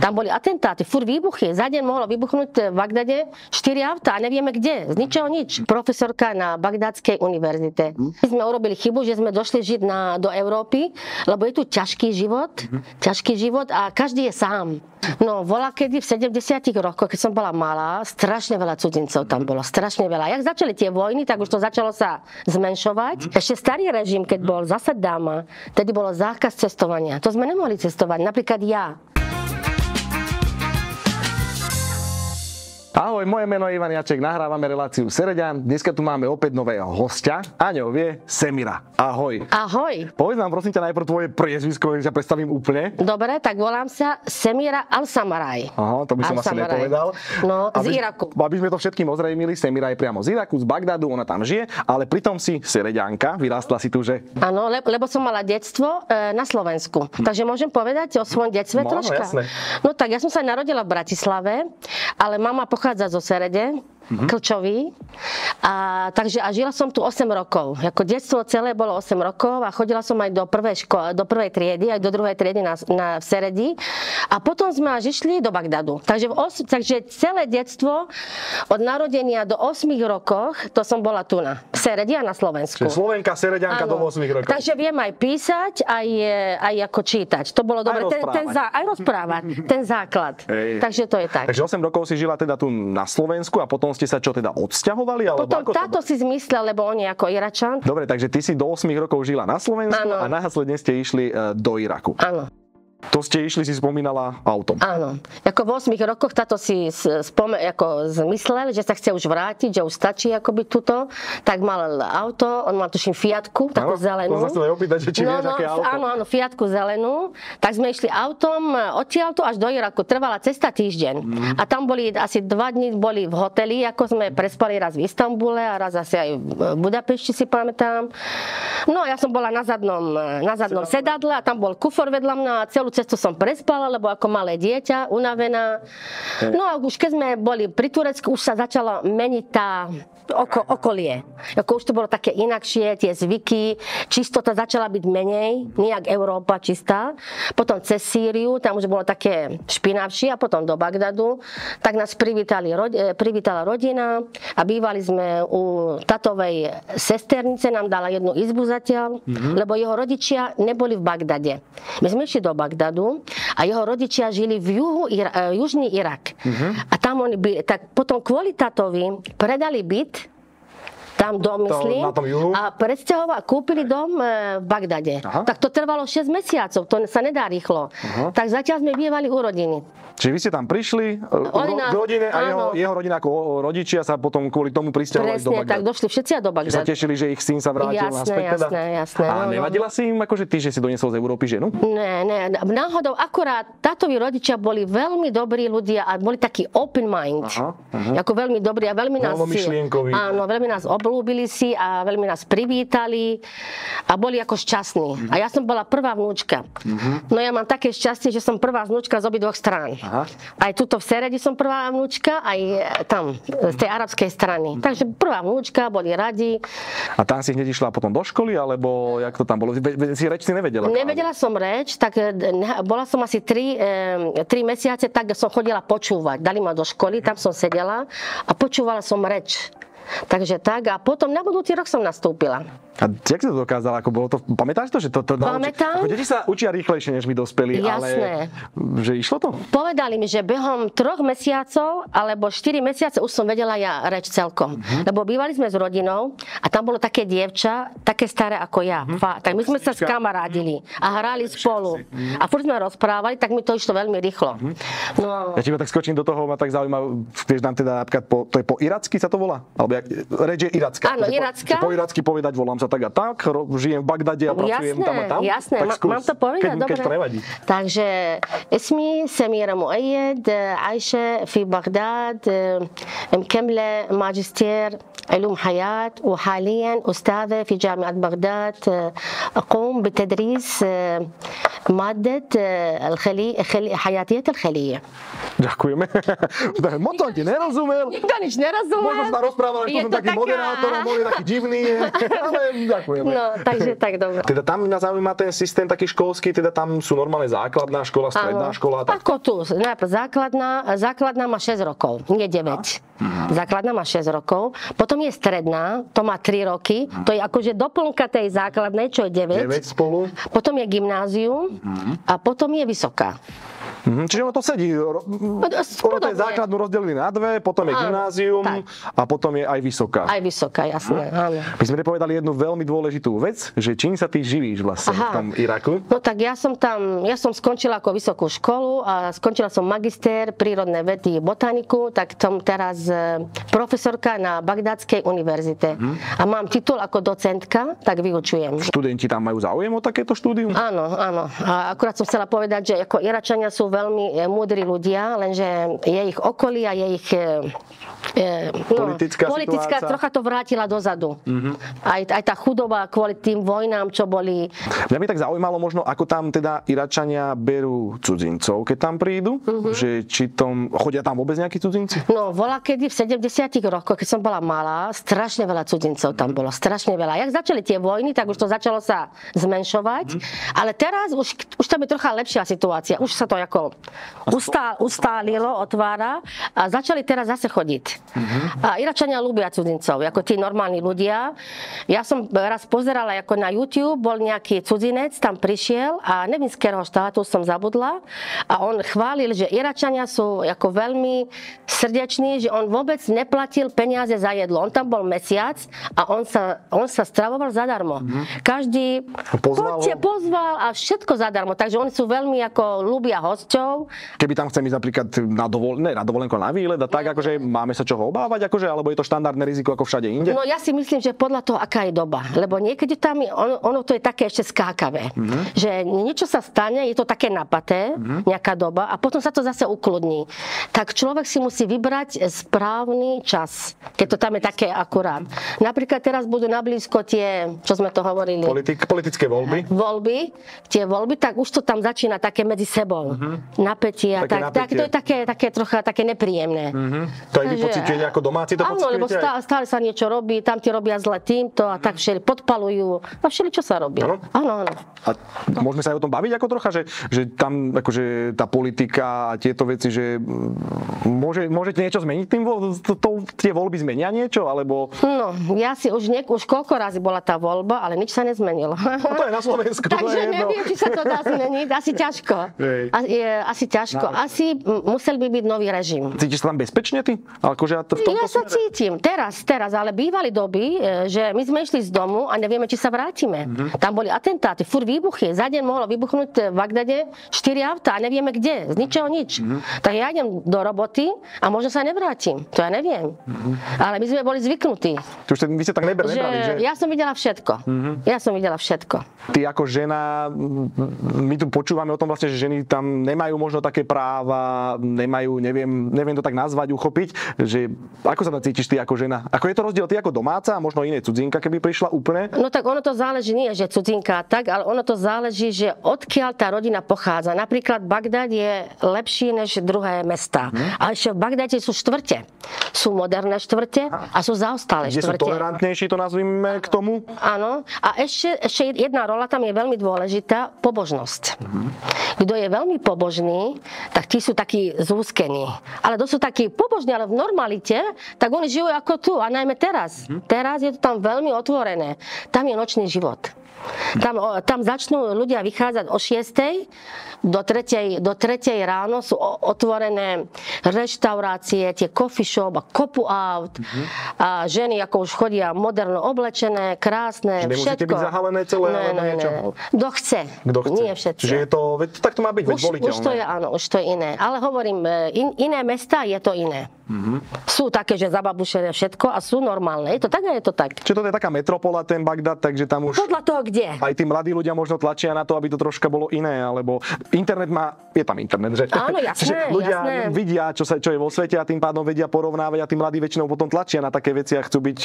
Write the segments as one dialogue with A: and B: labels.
A: Tam boli atentáty, furt výbuchy. Za deň mohlo vybuchnúť v Bagdade 4 autá a nevieme kde. Z ničoho nič. Profesorka na Bagdadskej univerzite. My sme urobili chybu, že sme došli žiť do Európy, lebo je tu ťažký život a každý je sám. No, volakedy v 70. rokoch, keď som bola malá, strašne veľa cudzincov tam bolo, strašne veľa. Jak začali tie vojny, tak už to začalo sa zmenšovať. Ešte starý režim, keď bol za Saddáma, tedy bolo zákaz cestovania. To sme nemohli cestovať, napríklad ja.
B: Ahoj, moje meno je Ivan Jaček, nahrávame reláciu Sereďan. Dneska tu máme opäť nového hostia a ňou je Semira. Ahoj.
A: Ahoj.
B: Povedz nám prosím ťa najprv tvoje priezvisko, že ťa predstavím úplne.
A: Dobre, tak volám sa Semira Al-Samaraj.
B: Aha, to by som asi nepovedal.
A: No, z Iraku.
B: Aby sme to všetkým ozrejmili, Semira je priamo z Iraku, z Bagdadu, ona tam žije, ale pritom si Sereďanka, vyrástla si tu, že?
A: Áno, lebo som mala detstvo na Slovensku. Takže môžem povedať o svojom detstve troška?
B: Jasné.
A: No tak, ja som sa narodila v Bratislave, ale mama pochádza zo Serede, Klčový. A žila som tu 8 rokov. Ako detstvo celé bolo 8 rokov a chodila som aj do prvej triedy, aj do druhej triedy v Seredi. A potom sme až išli do Bagdadu. Takže celé detstvo od narodenia do 8 rokoch, to som bola tu v Seredi a na Slovensku.
B: Čiže Slovenka, Sereďanka do 8 rokov.
A: Takže viem aj písať, aj ako čítať. To bolo dobre. Aj rozprávať. Ten základ. Takže to je tak.
B: Takže 8 rokov si žila teda tu na Slovensku a potom ste sa čo teda odsťahovali? Alebo
A: potom táto si zmyslel, lebo on je ako Iračan.
B: Dobre, takže ty si do 8 rokov žila na Slovensku. Áno. A následne ste išli do Iraku.
A: Áno.
B: To ste išli, si spomínala, autom.
A: Áno. Ako v 8 rokoch táto si zmyslel, že sa chce už vrátiť, že už stačí akoby tuto. Tak mal auto, on mal tuším Fiatku, takú zelenú.
B: To sa chcel opýtať, že či vieš, aké auto.
A: Áno, Fiatku zelenú. Tak sme išli autom odtiaľto až do Iraku. Trvala cesta týždeň. A tam boli asi 2 dní boli v hoteli, ako sme prespali raz v Istanbule a raz asi aj v Budapešti, si pamätám. No ja som bola na zadnom sedadle a tam bol kufor vedľa mňa a celú cestu som prespala, lebo ako malé dieťa, unavená. No a už keď sme boli pri Turecku, už sa začalo meniť tá okolie. Ako už to bolo také inakšie, tie zvyky, čistota začala byť menej, nejak Európa čistá. Potom cez Sýriu, tam už bolo také špinavšie a potom do Bagdadu. Tak nás privítala rodina a bývali sme u tatovej sesternice, nám dala jednu izbu zatiaľ, lebo jeho rodičia neboli v Bagdade. My sme išli do Bagdadu a jeho rodičia žili v južný Irak. A tam tak potom kvôli tatovi predali byt tam dom, myslím, a kúpili dom v Bagdade. Aha. Tak to trvalo 6 mesiacov, to sa nedá rýchlo. Tak zatiaľ sme bývali u rodiny.
B: Čiže vy ste tam prišli k rodine a jeho rodina ako rodičia sa potom kvôli tomu prisťahovali do Bagdadu.
A: Presne, tak došli všetci do Bagdadu.
B: Sa tešili, že ich syn sa vrátil naspäť teda?
A: Jasné.
B: A nevadila si im, akože ty, že si doniesol z Európy ženu?
A: Ne. Náhodou akurát tátovi rodičia boli veľmi dobrí ľudia a boli takí open mind. Ako veľmi dobrí a veľmi nás veľmi nás obľúbili si a veľmi nás privítali a boli ako šťastní. A ja som bola prvá vnúčka. No ja mám také šťastie, že som prvá vnúčka z obidvoch strán. Aj tuto v Seredi som prvá vnúčka, aj tam z tej arabskej strany. Takže prvá vnúčka, boli radi.
B: A tam si hneď išla potom do školy, alebo jak to tam bolo? Si reč si nevedela?
A: Nevedela som reč, tak bola som asi 3 mesiace, tak som chodila počúvať. Dali ma do školy, tam som sedela a počúvala som reč. Takže tak a potom na budúci rok som nastúpila.
B: A jak si to dokázala? Ako bolo to, pamätáš to? Že to
A: pamätám.
B: Ako deti sa učia rýchlejšie, než my dospelí.
A: Jasné.
B: Ale že išlo to?
A: Povedali mi, že behom 3 mesiacov alebo 4 mesiace už som vedela ja reč celkom. Lebo bývali sme s rodinou a tam bolo také dievča, také staré ako ja. Tak my sme sa skamarádili a hrali spolu. A furt sme rozprávali, tak mi to išlo veľmi rýchlo. No.
B: Ja teba tak skočím do toho, ma tak zaujíma, vieš nám teda napríklad to je po iracky sa to volá? Alebo reč je iracká.
A: Áno, iracká.
B: Po iracky povedať, volám sa tak a tak, žijem v Bagdade a pracujem tam a tam.
A: Jasné, mám to povedať, dobre.
B: Keď prevadí.
A: Takže اسمي سميرة مؤيد عايشة في بغداد مكملة ماجستير علوم حياة وحاليا أستاذة في جامعة بغداد أقوم بتدريس مادة حياتية الخلية.
B: Ďakujeme. Moc som ti nerozumel.
A: Nikto nič nerozumel.
B: Možno sa rozprával, že som taký moderátor, a bol taký divný, ale ďakujeme.
A: No, takže tak dobre.
B: Teda tam mňa zaujíma ten systém taký školský, teda tam sú normálne základná škola, stredná škola. Tak...
A: Ako tu, najprv základná má 6 rokov, nie 9. Základná má 6 rokov, potom je stredná, to má 3 roky, to je akože doplnka tej základnej, čo je 9.
B: 9 spolu.
A: Potom je gymnázium a potom je vysoká.
B: Čiže ono to sedí. Ono to je základnú rozdelili na dve, potom je gymnázium a potom je aj vysoká.
A: Aj vysoká, jasné, áno.
B: My sme povedali jednu veľmi dôležitú vec, že čím sa ty živíš vlastne v tom Iraku?
A: No tak ja som skončila ako vysokú školu a skončila som magister prírodné vedy botaniku, tak som teraz profesorka na Bagdadskej univerzite. A mám titul ako docentka, tak vyučujem.
B: Študenti tam majú záujem o takéto štúdium?
A: Áno, áno. A akurát som chcela povedať, že ako Iračania sú veľmi múdri ľudia, lenže je ich okolie a je ich politická trocha to vrátila dozadu. Aj tá chudoba kvôli tým vojnám, čo boli.
B: Mňa by tak zaujímalo možno, ako tam teda Iračania berú cudzincov, keď tam prídu, že či chodia tam vôbec nejakí cudzinci?
A: No, kedy v 70 rokoch, keď som bola malá, strašne veľa cudzincov tam bolo, strašne veľa. Jak začali tie vojny, tak už to začalo sa zmenšovať, ale teraz už tam je trocha lepšia situácia. Už sa to ako ustálilo, otvára a začali teraz zase chodiť. A Iračania ľúbia cudzincov, ako tí normálni ľudia. Ja som raz pozerala ako na YouTube, bol nejaký cudzinec, tam prišiel a neviem z ktorého štátu som zabudla a on chválil, že Iračania sú ako veľmi srdeční, že on vôbec neplatil peniaze za jedlo. On tam bol mesiac a on sa stravoval zadarmo. Každý pozval a všetko zadarmo, takže oni sú veľmi ako ľúbia hosťov.
B: Keby tam chcem ísť napríklad na dovolenku, na výlet a tak, akože máme sa čoho obávať, akože, alebo je to štandardné riziko ako všade inde?
A: No ja si myslím, že podľa toho, aká je doba. Lebo niekedy tam ono to je také ešte skákavé. Že niečo sa stane, je to také napaté, nejaká doba a potom sa to zase ukludní. Tak človek si musí vybrať správny čas, keď to tam je také akurát. Napríklad teraz budú nablízko tie, čo sme to hovorili.
B: Politické voľby.
A: Tie voľby, tak už to tam začína také medzi sebou. Napätie. To je také trocha také nepríjemné.
B: To aj vy pociťujete ako domáci?
A: Áno, lebo stále sa niečo robí, tam ti robia zle týmto a tak podpalujú. A čo sa robí. Áno.
B: A môžeme sa aj o tom baviť ako trocha, že tam akože tá politika a tieto veci, že môžete niečo zmeniť tým? Tie voľby zmenia niečo? Alebo...
A: No, ja si už koľko razy bola tá voľba, ale nič sa nezmenilo.
B: No to je na Slovensku.
A: Takže neviem, či sa to dá zmeniť. Asi ťažko. Asi ťažko. Asi musel by byť nový režim.
B: Cítiš sa tam bezpečne ty?
A: Ja sa cítim. Teraz, ale bývali doby, že my sme išli z domu a nevieme, či sa vrátime. Tam boli atentáty, furt výbuchy. Za deň mohlo vybuchnúť v Bagdade 4 autá a nevieme kde. Z ničoho nič. Tak ja idem do roboty a možno sa nevrátim. To ja neviem. Ale my sme boli zvyknutí.
B: Vy ste tak nebrali, že?
A: Ja som videla všetko.
B: Ty ako žena, my tu počúvame o tom vlastne, že ženy tam nemajú možno také práva, neviem to tak nazvať, uchopiť, že ako sa tam cítiš ty ako žena? Ako je to rozdiel ty ako domáca a možno iné cudzinka, keby prišla úplne? No
A: tak ono to záleží, nie že cudzinka tak, ale ono to záleží, že odkiaľ tá rodina pochádza. Napríklad Bagdad je lepší než druhé mestá. A ešte v Bagdade sú štvrte. Sú moderné štvrte a sú zaostalé štvrte.
B: Kde sú tolerantnejší, to nazvime k tomu?
A: Áno. A ešte jedna rola tam je veľmi dôležitá, pobožnosť. Kto je veľmi pobožný, tak tí sú takí zúskení. Ale kto sú takí pobožní, ale v normalite, tak oni žijú ako tu. A najmä teraz. Teraz je to tam veľmi otvorené. Tam je nočný život. Tam začnú ľudia vychádzať o 6:00 do 3:00 ráno sú otvorené reštaurácie, tie coffee shop a kopu aut a ženy ako už chodia moderno oblečené, krásne,
B: všetko. Nemusíte byť zahalené celé alebo niečo?
A: Kto chce. Nie všetci.
B: Čiže je to, tak to má byť voliteľné.
A: Už to je, áno, už to je iné. Ale hovorím, iné mestá je to iné. Sú také, že zababušené všetko a sú normálne. Je to tak a je to tak.
B: Čiže to je taká metropola, ten Bagdad, takže tam už...
A: Podľa toho kde?
B: Aj tí mladí ľudia možno tlačia na to, aby to troška bolo iné, alebo je tam internet, že?
A: Áno, jasné,
B: ľudia
A: jasné.
B: vidia, čo je vo svete a tým pádom vedia porovnávať a tí mladí väčšinou potom tlačia na také veci a chcú byť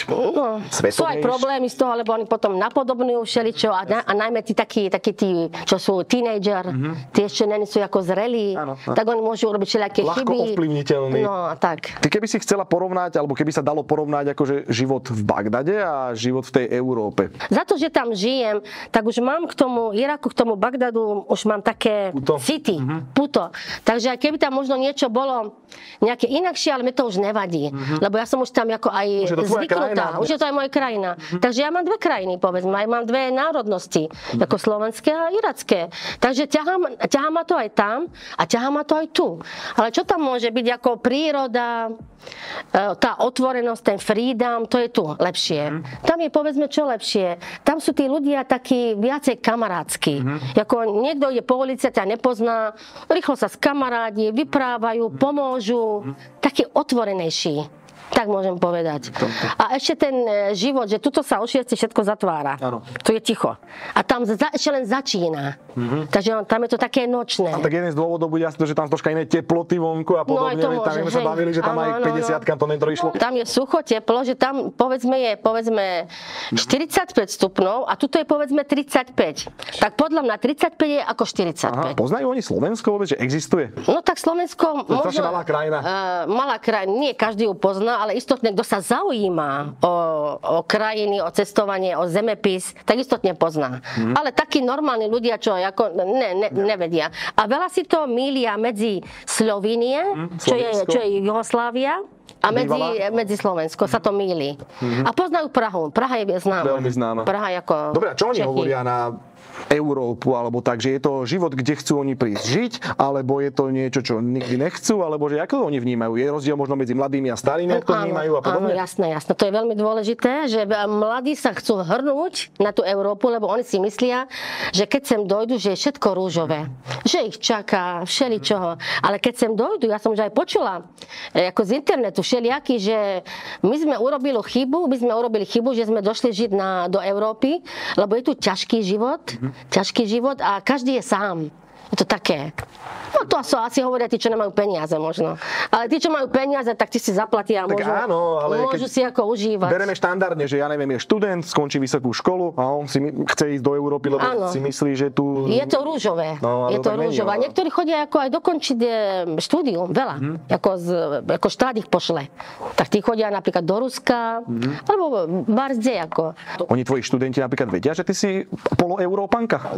B: svetovnejší.
A: Sú aj problémy z toho, lebo oni potom napodobňujú všeličo a najmä takí tí, čo sú teenager, tí ešte není sú ako zrelí, tak oni môžu urobiť všelijaké chyby.
B: Ľahko ovplyvniteľný.
A: No, tak.
B: Ty keby si chcela porovnať, alebo keby sa dalo porovnať akože život v Bagdade a život v tej Európe.
A: Za to, že tam žijem, tak už mám k tomu Iraku, k tomu Bagdadu, už mám také city, puto. Takže aj keby tam možno niečo bolo nejaké inakšie, ale mi to už nevadí. Lebo ja som už tam ako aj zvyknutá. Už je to aj moja krajina. Takže ja mám dve krajiny, povedzme. Aj mám dve národnosti, ako slovenské a iracké. Takže ťahá ma to aj tam a ťahá ma to aj tu. Ale čo tam môže byť ako príroda, tá otvorenosť, ten freedom, to je tu lepšie. Tam je povedzme čo lepšie. Tam sú tí ľudia takí viacej kamarátsky. Ako niekto ide po ulici a ťa nepozná, rýchlo sa skamarádi, vyprávajú, pomôžu, taký otvorenejší. Tak môžem povedať. A ešte ten život, že tuto sa o 6 všetko zatvára.
B: Áno.
A: Tu je ticho. A tam ešte len začína. Takže tam je to také nočné.
B: A tak jeden z dôvodov bude asi to, že tam troška iné teploty vonku a podobne.
A: No,
B: tam sme sa bavili, že tam aj 50 to netrošlo.
A: Tam je sucho, teplo, že tam povedzme 45 stupňov a tuto je povedzme 35. Tak podľa mňa 35 je ako 45.
B: Poznajú oni Slovensko vôbec, že existuje?
A: No tak Slovensko
B: to je
A: možno...
B: malá krajina.
A: Malá krajina, nie každý ju pozná, ale istotne, kto sa zaujíma o krajiny, o cestovanie, o zemepis, tak istotne pozná. Ale takí normálni ľudia, čo ako nevedia. A veľa si to mýlia medzi Slovinie, čo je Juhoslávia, a medzi Slovensko sa to mýli. A poznajú Prahu. Praha je známa.
B: Veľmi známa.
A: Praha je ako
B: Dobre, a čo oni hovoria na Európu, alebo tak, že je to život, kde chcú oni prísť žiť, alebo je to niečo, čo nikdy nechcú, alebo že ako to oni vnímajú? Je rozdiel možno medzi mladými a starými, ako to vnímajú a podobne?
A: Áno, jasné. To je veľmi dôležité, že mladí sa chcú hrnúť na tú Európu, lebo oni si myslia, že keď sem dojdu, že je všetko rúžové. Že ich čaká všeličoho. Ale keď sem dojdu, ja som už aj počula ako z internetu všelijaký, že my sme urobili chybu, že sme došli žiť do Európy, lebo je tu ťažký život a každý je sám. Je to také. No to asi hovoria tí, čo nemajú peniaze možno. Ale tí, čo majú peniaze, tak tí si zaplatia a môžu si ako užívať.
B: Bereme štandardne, že ja neviem, je študent, skončí vysokú školu a on si chce ísť do Európy, lebo si myslí, že tu...
A: Je to rúžové.
B: No, je to rúžové.
A: A niektorí chodia ako aj dokončiť štúdium, veľa. Ako štát ich pošle. Tak tí chodia napríklad do Ruska, alebo barzde ako.
B: Oni tvoji študenti napríklad vedia, že ty si poloeurópanka?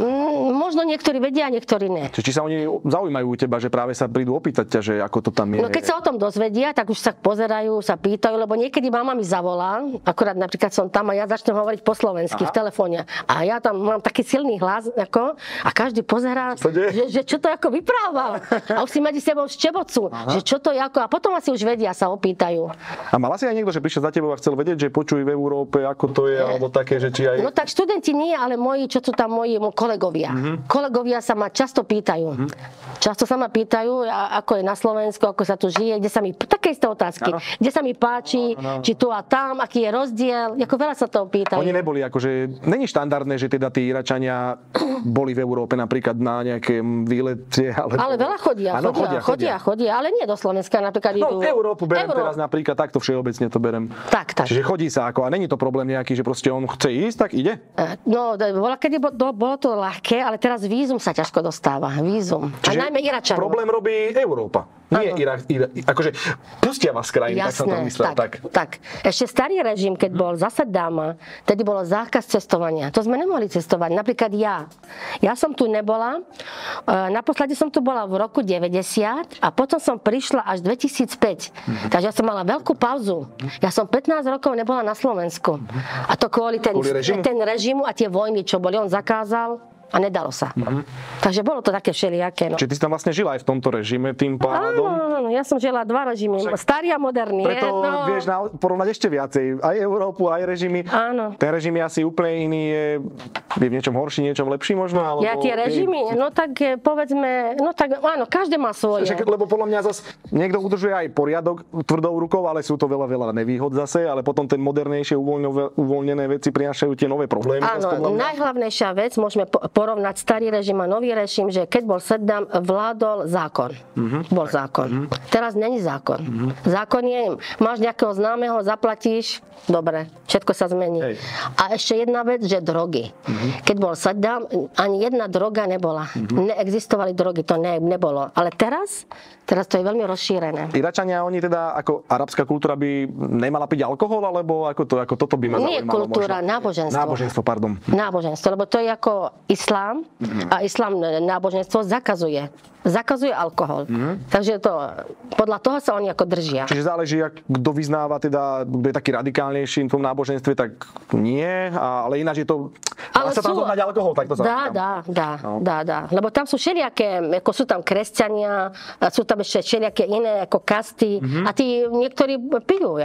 A: Možno niektorí vedia, niektorí nie.
B: Či sa oni zaujímajú u teba, že práve sa prídu opýtať ťa, že ako to tam je?
A: No keď sa o tom dozvedia, tak už sa pozerajú, sa pýtajú, lebo niekedy mama mi zavolá, akorát napríklad som tam a ja začnem hovoriť po slovensky v telefóne. A ja tam mám taký silný hlas, a každý pozerá, že čo to ako vypráva. A už si medzi sebou ščebocú, že čo to je ako, a potom asi už vedia, sa opýtajú.
B: A mala si aj niekto, že prišiel za tebou a chcel vedieť, že počuj v Európe, ako to je, alebo také, že či aj...
A: No tak študenti nie, ale čo sú tam moji kolegovia. Kolegovia sa ma často pýtajú. Často sa ma pýtajú, ako je na Slovensku, ako sa tu žije, také isté otázky. Kde sa mi páči, či tu a tam, aký je rozdiel. Ako veľa sa toho pýtajú.
B: Oni neboli akože, není štandardné, že teda tí Iračania boli v Európe napríklad na nejakém výlete.
A: Ale veľa chodia, ale nie do Slovenska, napríklad idú.
B: No Európu berem teraz napríklad, takto všeobecne to berem.
A: Tak.
B: Čiže chodí sa ako, a není to problém nejaký, že proste on chce ísť, tak ide?
A: No, kedy bolo to ľahké, ale teraz vízum sa ťažko dostáva. Vízum.
B: Čiže
A: a najmä Iračanov.
B: Problém robí Európa. Nie Irak. Akože pustia vás z krajiny, tak som to myslel.
A: Tak. Ešte starý režim, keď bol za Saddáma, tedy bolo zákaz cestovania. To sme nemohli cestovať. Napríklad ja. Ja som tu nebola. Naposledy som tu bola v roku 90 a potom som prišla až 2005. Takže ja som mala veľkú pauzu. Ja som 15 rokov nebola na Slovensku. A to kvôli ten režimu a tie vojny, čo boli. On zakázal a nedalo sa. Takže bolo to také všelijaké. No.
B: Čiže ty si tam vlastne žila aj v tomto režime tým pádom?
A: Áno, ja som žila dva režimy. Starý a moderný.
B: Preto vieš porovnať ešte viacej. Aj Európu, aj režimy.
A: Áno.
B: Ten režim je asi úplne iný, je v niečom horší, niečom lepší možno? Alebo
A: tie režimy? No tak povedzme, áno, každé má svoje.
B: Lebo podľa mňa zase niekto udržuje aj poriadok tvrdou rukou, ale sú to veľa nevýhod zase, ale potom ten modernejšie uvoľnené veci prinášajú tie nové problémy.
A: Áno, najhlavnejšia vec, môžeme porovnať starý režim a nový režim, že keď bol Saddam, vládol zákon. Bol zákon. Teraz není zákon. Zákon je, máš nejakého známeho, zaplatíš, dobre, všetko sa zmení.
B: Hej.
A: A ešte jedna vec, že drogy. Keď bol Saddam, ani jedna droga nebola. Neexistovali drogy, to nebolo. Ale teraz to je veľmi rozšírené.
B: Iračania, oni teda, ako arabská kultúra by nemala piť alkohol, alebo ako toto by ma zaujímalo?
A: Nie kultúra,
B: možno.
A: náboženstvo.
B: Náboženstvo, pardon.
A: Náboženstvo, lebo to je ako islám a islám náboženstvo zakazuje alkohol. Takže podľa toho sa oni ako držia.
B: Čiže záleží, kto vyznáva, teda, kto je taký radikálnejší v tom náboženstve, tak nie, ale ináč je to... Ale sa tam zohnať alkohol, tak to sa
A: dá. Lebo tam sú všelijaké, ako sú tam kresťania, sú tam ešte všelijaké iné ako kasty a tí niektorí pijú,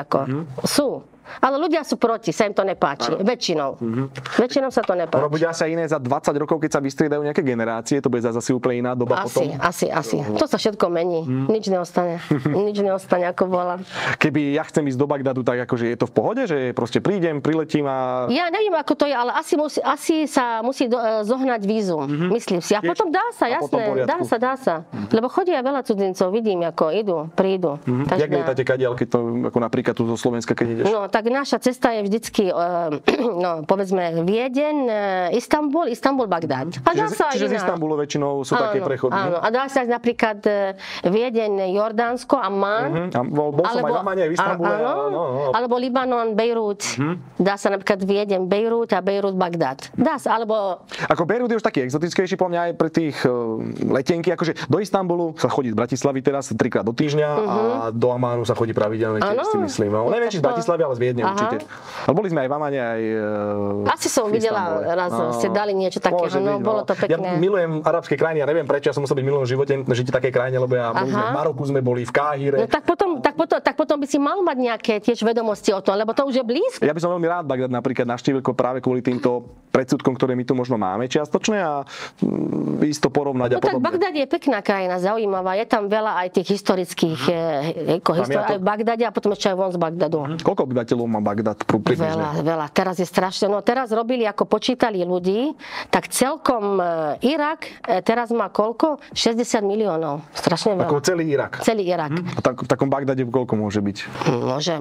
A: sú. Ale ľudia sú proti, sa im to nepáči. Väčšinou. Väčšinou sa to nepáči.
B: Ono bude asi iné za 20 rokov, keď sa vystriedajú nejaké generácie, to bude zase úplne iná doba potom.
A: Asi. To sa všetko mení. Nič neostane. Nič neostane, ako bola.
B: Keby ja chcem ísť do Bagdadu, tak akože je to v pohode, že proste prídem, priletím a...
A: Ja neviem, ako to je, ale asi sa musí zohnať vízum. Myslím si. A potom dá sa, jasné. Dá sa. Lebo chodia veľa cudzincov, vidím, ako prídu.
B: Jak lietate kadiaľ, keď to, ako napríklad tu zo Slovenska, keď ideš?
A: No, tak naša cesta je vždycky, povedzme, Viedeň, Istanbul, Bagdad. A dá sa
B: čiže z Istanbulu väčšinou sú také prechody.
A: Áno, a dá sa napríklad Viedeň, Jordánsko, Amman.
B: Bol som aj v Amane, v Istanbule.
A: Alebo Libanon, Bejrút. Dá sa napríklad Viedeň, Bejrút a Bejrút, Bagdad. Dá sa, alebo...
B: Ako Bejrút je už taký exotickejší, po mňa aj pre tých letenky, akože do Istanbulu sa chodí z Bratislavy teraz 3-krát do týždňa a do Amánu sa chodí pravidelne, tiež si myslím. Neviem, či z Bratislavy, ale z Viedne určite. Ale boli sme aj v Amane, aj
A: asi som videla raz, ste dali niečo také, bolo to pekné.
B: Ja milujem arabské krajiny, ja neviem prečo, ja som musel byť minulom živote žiť v takej krajine, lebo v Maroku sme boli, v Káhire.
A: No tak potom by si mal mať nejaké tiež vedomosti o tom, lebo to už je blízko.
B: Ja by som veľmi rád Bagdad napríklad navštívil práve kvôli týmto predsudkom, ktoré my tu možno máme čiastočne a ísť to porovnať a podobne.
A: Tak Bagdad je pekná krajina, zaujímavá, je tam veľa aj tých historických aj v Bagdade a potom ešte aj von z Bagdadu.
B: Koľko obyvateľov má Bagdad približne?
A: Veľa. Teraz je strašne. No teraz robili, ako počítali ľudí, tak celkom Irak teraz má koľko? 60 miliónov. Strašne veľa.
B: Ako celý Irak?
A: Celý Irak.
B: A v takom Bagdade koľko môže byť?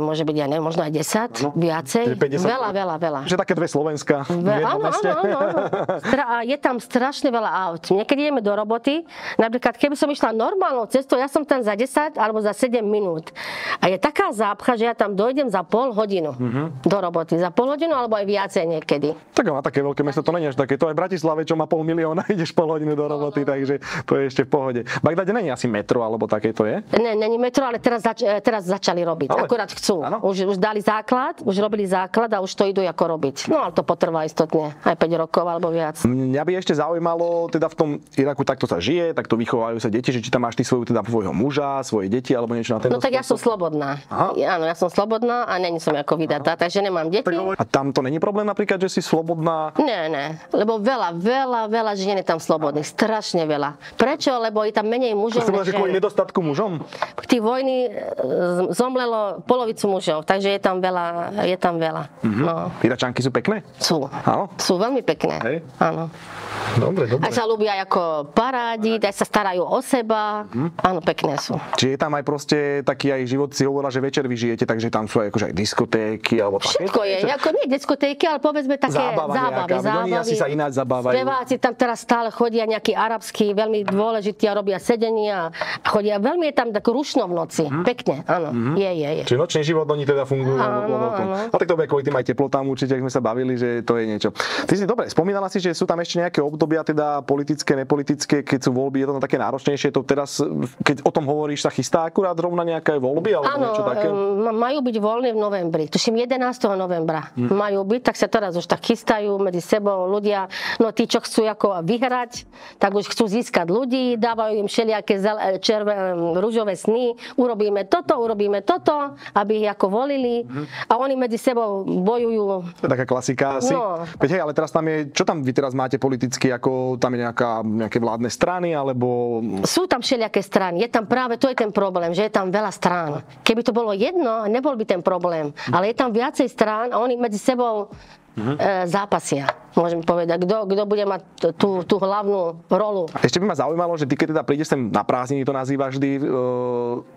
A: Môže byť, ja neviem, možno aj 10, viacej. Veľa.
B: Že také dve Slovenska.
A: Áno. Je tam strašne veľa aut. Niekedy ideme do roboty, napríklad keby som išla normálnou cestou, ja som tam za 10 alebo za 7 minút. A je taká zápcha, že ja tam dojdem za pol hodinu do roboty. Za pol hodinu alebo aj viacej niekedy. Tak
B: má také veľké mesto, to nie je až také. To aj v Bratislave, čo má 500 000, ideš pol hodinu do roboty, takže to je ešte v pohode. V Bagdade není asi metro alebo také to je?
A: Není metro, ale teraz začali robiť. Akurát chcú. Už dali základ, už robili základ a už to idú ako robiť. No ale to potrvá istotne aj 5 rokov alebo viac. Mňa
B: by ešte zaujímalo, teda v tom Iraku takto sa žije, takto vychovajú sa deti, že či tam máš ty svojho muža, svoje deti alebo niečo na tento.
A: No tak ja som slobodná. Áno, ja som slobodná a není som ako vydatá, takže nemám deti.
B: A tam to není problém napríklad, že si slobodná?
A: Nie, lebo veľa žien je tam slobodných, strašne veľa. Prečo? Lebo je tam menej mužov.
B: To že kvôli nedostatku mužom?
A: V tých vojny zomlelo polovicu mužov, takže je tam veľa. No.
B: Iračanky sú pekné?
A: Sú. Áno? Sú veľmi pekné.
B: Hej.
A: Áno.
B: Dobre.
A: Aj sa ľúbia ako parádiť, aj sa starajú o seba. Áno, pekné sú.
B: Čiže je tam aj proste taký aj život, si hovorila, že večer vy žijete, takže tam sú aj akože aj diskotéky alebo také.
A: Všetko je, ako nie diskotéky, ale povedzme také zábavy.
B: Oni asi sa ináč zabávajú.
A: Speváci tam teraz stále chodia nejakí arabskí, veľmi dôležití a robia sedenia a chodia, veľmi je tam tak rušno v noci. Pekne, áno. Je.
B: Čiže nočný život oni teda fungujú.
A: Áno.
B: A tak to bude kvôli tým aj teplotám určite, ak sme sa bavili, že to je niečo. Ty si dobre, spomínala si, že sú tam ešte nejaké obdobia teda politické, nepolitické, keď sú voľby, je to také náročnejšie. To teraz, keď o tom hovoríš, sa chystá akurát rovna nejaké voľby alebo niečo také?
A: Áno, majú byť voľné v novembri. Tuším 11. novembra majú byť, tak sa teraz už tak chystajú medzi sebou ľudia. No tí, čo chcú ako vyhrať, tak už chcú získať ľudí, dávajú im všelijaké ružové sny. Urobíme toto, aby ich ako volili. A oni medzi sebou bojujú.
B: To je taká klasika asi. No. Hej, ale teraz tam je, čo tam vy teraz máte politicky, ako tam je nejaké vládne strany, alebo... Sú
A: tam všelijaké strany. Je tam práve, to je ten problém, že je tam veľa strán. Keby to bolo jedno, nebol by ten problém. Ale je tam viacej strán a oni medzi sebou zápasia. Môžem povedať, kto bude mať tú hlavnú rolu.
B: Ešte by ma zaujímalo, že ty keď teda prídeš sem na prázdniny, to nazývaš vždy,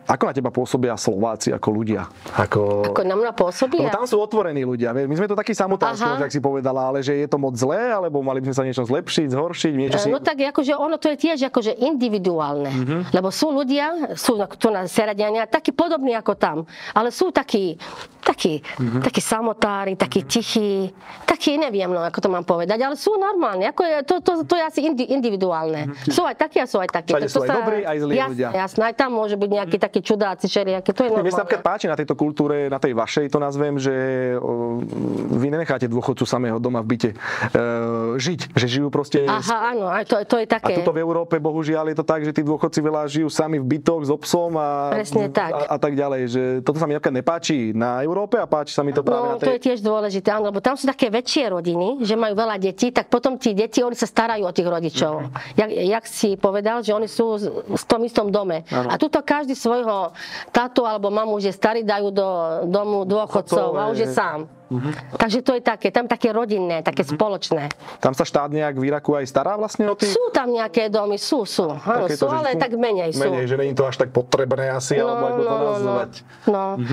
B: ako na teba pôsobia Slováci ako ľudia? Ako
A: na mňa pôsobia?
B: No tam sú otvorení ľudia. My sme to takí samotársky, ako si povedala, ale že je to moc zlé, alebo mali by sme sa niečo zlepšiť, zhoršiť, niečo si...
A: No tak akože ono to je tiež akože individuálne. Lebo sú ľudia, sú tu na Seradiania, takí podobní ako tam, ale sú takí samotári, takí tichí, takí neviem, no ako to mám povedať, ale sú normálne, ako je, to je asi individuálne. Sú aj takí a sú aj takí.
B: Sú aj dobrí, aj zlí ľudia.
A: Jasné, aj tam môže byť nejakí takí čudáci, všelijaké, to je normálne.
B: Mne sa napríklad páči na tejto kultúre, na tej vašej to nazvem, že vy nenecháte dôchodcu samého doma v byte žiť, že žijú proste...
A: Aha, áno, aj to je také.
B: A tuto v Európe, bohužiaľ, je to tak, že tí dôchodci veľa žijú sami v bytoch s obsom a tak ďalej, že toto sa mi napríklad nepáči na Európe a páči sa mi to práve na tej...
A: To je tiež dôležité, áno, lebo tam sú také väčšie rodiny, že majú veľa detí, tak potom tí deti, oni sa starajú o tých rodičov. Jak si povedal, že oni sú v tom istom dome. Ano. A tuto každý svojho tátu alebo mamu, že starý dajú do domu dôchodcov a už je sám. Takže to je také, tam také rodinné, také spoločné.
B: Tam sa štát nejak v Iraku aj stará vlastne o tých?
A: Sú tam nejaké domy, sú. Áno, sú, ale tak menej sú.
B: Menej, že nie je to až tak potrebné asi, alebo ako to nazvať.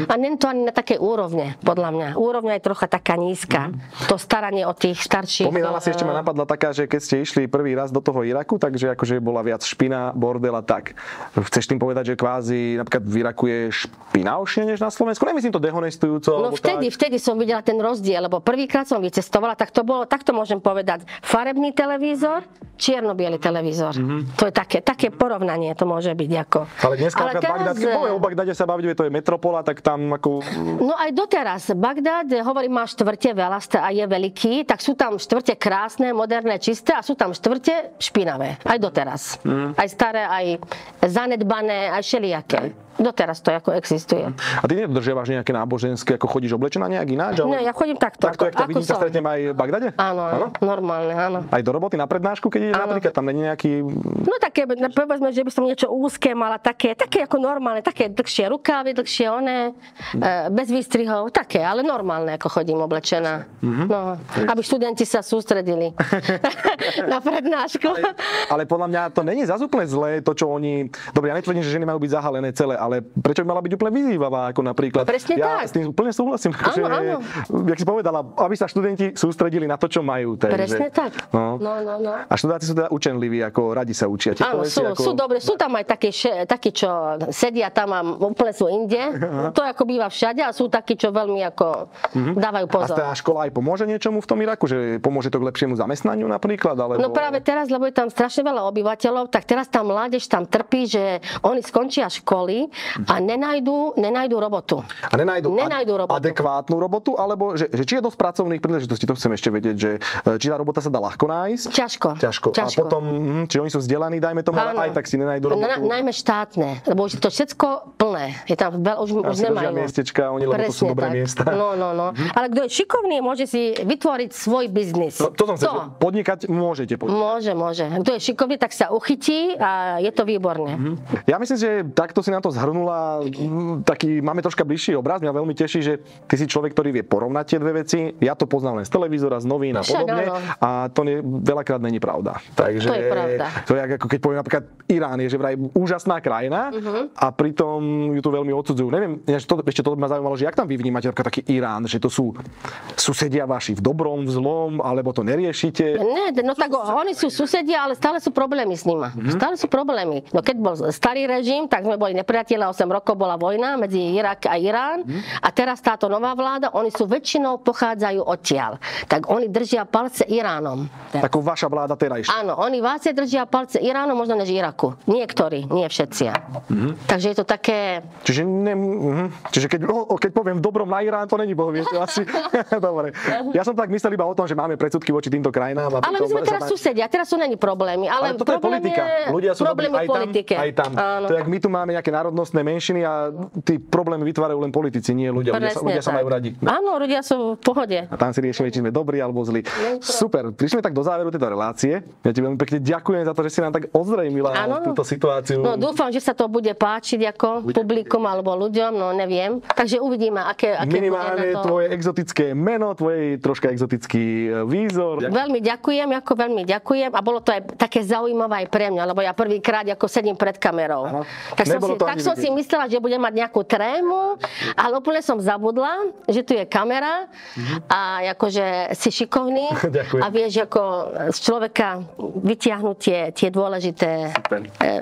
A: A nie je to ani na také úrovne, podľa mňa. Úrovňa je trocha taká nízka. To staranie o tých starších.
B: Pomínala si, ešte ma napadla taká, že keď ste išli prvý raz do toho Iraku, takže akože bola viac špina, bordel a tak. Chceš tým povedať, že kvázi napríklad v Iraku je špinavšie než na Slovensku? Nemyslím to dehonestujúco.
A: No vtedy som videla ten rozdiel, lebo prvýkrát som vycestovala, tak to bolo, takto môžem povedať, farebný televízor, čierno-biely televízor. To je také porovnanie, to môže byť ako.
B: Ale dneska Bagdad, keď povieme o Bagdade sa baviť, to je metropola, tak tam ako...
A: No aj doteraz. Bagdad, hovorím, má štvrte veľa a je veľký, tak sú tam štvrte krásne, moderné, čisté a sú tam štvrte špinavé. Aj doteraz. Aj staré, aj zanedbané, aj všelijaké. Doteraz to ako existuje.
B: A ty nedodržiavaš nejaké náboženské, ako chodíš oblečená nejak ináč?
A: Nie, ja chodím takto.
B: Takto, jak ťa vidím, sa stretnem aj v Bagdade?
A: Áno, normálne, áno.
B: Aj do roboty na prednášku, keď ideš napríklad, tam není nejaký...
A: No také, povedzme, že by som niečo úzke mala, také ako normálne, také dlhšie rukávy, dlhšie bez výstrihov, také, ale normálne, ako chodím oblečená. No, aby študenti sa sústredili na prednášku.
B: Ale podľa mňa to není zas úplne zlé, to, čo oni... Dobre, ja netvrdím, že ženy majú byť zahalené celé, ale prečo by mala byť úplne vyzývavá, ako napríklad.
A: Presne
B: ja
A: tak.
B: s tým úplne súhlasím.
A: Áno.
B: Jak si povedala, aby sa študenti sústredili na to, čo majú.
A: Presne tak. No.
B: A študáci sú teda učenliví, ako radi sa učia.
A: Áno, sú dobre. Sú tam aj takí, čo sedia tam a úplne sú inde. To ako býva všade a sú takí, čo veľmi ako dávajú pozor.
B: A tá škola aj pomôže niečomu v tom Iraku? Že pomôže to k lepšiemu zamestnaniu napríklad? Alebo...
A: No práve teraz, lebo je tam strašne veľa obyvateľov, tak teraz tá mládež tam trpí, že oni skončia školy a nenajdú robotu.
B: A nenajdú adekvátnu robotu, alebo že či je dosť pracovných príležitostí, to chcem ešte vedieť, že či tá robota sa dá ľahko nájsť? Ťažko. A potom, či oni sú vzdelaní, dajme tomu, ale aj tak si nenajdú robotu.
A: Najmä štátne, lebo už to všetko plné. Je tam už nemajú.
B: Miestečka, oni, lebo to sú dobré miesta.
A: No. Ale kto je šikovný, môže si vytvoriť svoj biznis.
B: No, to som chcel, že podnikať môžete.
A: Môže. Kto je šikovný, tak sa uchytí a je to výborné.
B: Ja myslím, že takto si nám to zhrnula, taký máme troška bližší obraz. Mňa veľmi teší, že ty si človek, ktorý vie porovnať tie dve veci. Ja to poznám len z televízora, z novín a podobne. A to veľakrát není pravda. Takže
A: to je pravda.
B: To je ako keď poviem napríklad Irán je že vraj úžasná krajina a pritom ju tu veľmi odsudzujú. Neviem, ešte to ma zaujímalo, že jak tam vy vnímate napríklad taký Irán, že to sú susedia vaši v dobrom, v zlom, alebo to neriešite?
A: Nie, no tak oni sú susedia, ale stále sú problémy s nima. Stále sú problémy. No keď bol starý režim, tak sme boli nepriatelia, 8 rokov bola vojna medzi Irak a Irán a teraz táto nová vláda, oni sú väčšinou pochádzajú odtiaľ. Tak oni držia palce Iránom.
B: Ako vaša vláda terajšia?
A: Áno, oni vácie držia palce Iránu, možno než Iraku. Niektorí, nie všetci. Takže je to také...
B: Čiže keď poviem v dobrom na Irán, to není boh, viete, asi. Dobre. Ja som tak myslel iba o tom, že máme predsudky voči týmto krajinám.
A: Ale my sme teraz susedia, teraz sú není problémy. Ale
B: toto je politika. Ľudia sú dobrí aj tam. To je, jak my tu máme nejaké národnosti národnostné menšiny a tí problémy vytvárajú len politici, nie ľudia. Ľudia sa majú radi.
A: Áno, ľudia sú v pohode.
B: A tam si riešime, či sme dobrí alebo zlí. Super, prišli tak do záveru tejto relácie. Ja ti veľmi pekne ďakujem za to, že si nám tak ozrejmila túto situáciu.
A: No dúfam, že sa to bude páčiť ako publikum alebo ľuďom, no neviem. Takže uvidíme, aké
B: minimálne
A: bude na to.
B: Tvoje exotické meno, tvoj troška exotický výzor.
A: Veľmi ďakujem a bolo to aj také zaujímavé aj pre mňa, lebo ja prvýkrát ako sedím pred kamerou.
B: Aha.
A: Tak som si myslela, že budem mať nejakú trému, ale úplne som zabudla, že tu je kamera a akože si šikovný a vieš ako z človeka vytiahnuť tie dôležité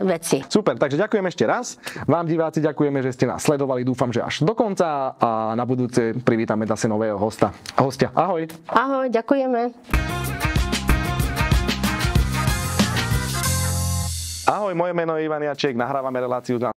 A: veci.
B: Super, takže ďakujem ešte raz. Vám diváci ďakujeme, že ste nás sledovali, dúfam, že až do konca a na budúce privítame zase nového hostia. Ahoj.
A: Ahoj, ďakujeme.
B: Ahoj, moje meno je Ivan Jaček, nahrávame reláciu